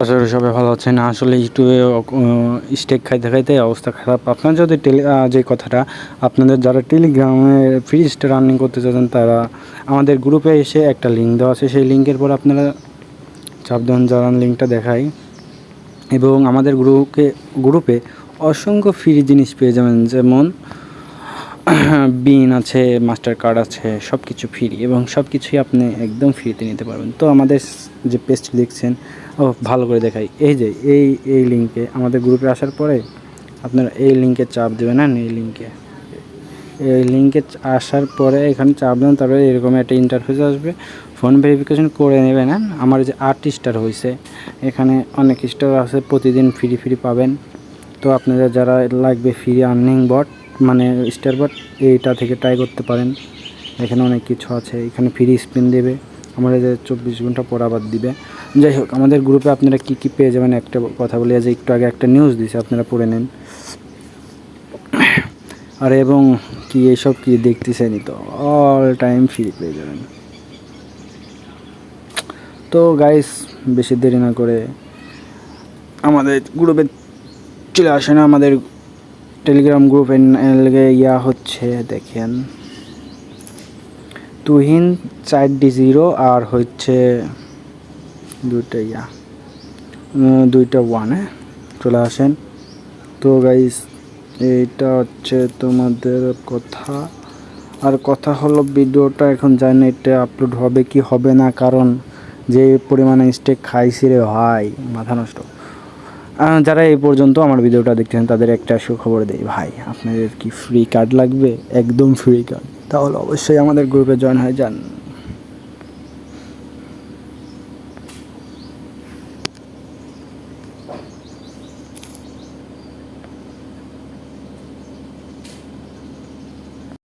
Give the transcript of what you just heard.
আশা করি সবাই ভালো আছেন। আসলে ইউটিউবে স্টেক খাইতে খাইতে অবস্থা খারাপ। আপনার যদি যে কথাটা আপনাদের যারা টেলিগ্রামে ফ্রি স্টার রানিং করতে চাচ্ছেন তারা আমাদের গ্রুপে এসে একটা লিঙ্ক দেওয়া আছে, সেই লিঙ্কের পর আপনারা চাপ দেন, জানান লিঙ্কটা দেখাই এবং আমাদের গ্রুপে অসংখ্য ফ্রি জিনিস পেয়ে যাবেন, যেমন বিন আছে, মাস্টার কার্ড আছে, সব কিছু ফ্রি এবং সব কিছুই আপনি একদম ফ্রিতে নিতে পারবেন। তো আমাদের যে পেজটি দেখছেন, ভালো করে দেখাই, এই যে এই লিঙ্কে আমাদের গ্রুপে আসার পরে আপনারা এই লিঙ্কে চাপ দেবেন। এই লিঙ্কে আসার পরে এখানে চাপ দেবেন, তারপরে এরকম একটা ইন্টারফেস আসবে, ফোন ভেরিফিকেশন করে নেবেন। আমার যে 8 স্টার হয়েছে, এখানে অনেক স্টার আছে, প্রতিদিন ফ্রি পাবেন। তো আপনাদের যারা লাগবে ফ্রি আর্নিং বট মানে স্টার বট, এইটা থেকে ট্রাই করতে পারেন। এখানে অনেক কিছু আছে, এখানে ফ্রি স্পিন দেবে, আমাদের 24 ঘন্টা পর আবার দিবে। যাই হোক, আমাদের গ্রুপে আপনারা কী পেয়ে যাবেন একটা কথা বলি, যে একটু আগে একটা নিউজ দিয়েছে, আপনারা পড়ে নেন। আর এবং কি এইসব কি দেখতেছেনই, তো অল টাইম ফ্রি পেয়ে যাবেন। তো গাইস, বেশি দেরি না করে আমাদের গ্রুপে চলে আসেন। আমাদের টেলিগ্রাম গ্রুপের ইয়া হচ্ছে, দেখেন, তুহিন 4D0 আর হচ্ছে দুইটা 1, চলে আসেন। তো গাইস, এইটা হচ্ছে তোমাদের কথা হলো, ভিডিওটা এখন জানি না এটা আপলোড হবে কি হবে না, কারণ যে পরিমাণে স্টেক খাইছি রে ভাই, মাথা নষ্ট। যারা এই পর্যন্ত আমার ভিডিওটা দেখতেছেন তাদের একটা সুখবর দেই ভাই, আপনাদের কি ফ্রি কার্ড লাগবে? একদম ফ্রি কার্ড, তাহলে অবশ্যই আমাদের গ্রুপে জয়েন হয়ে যান।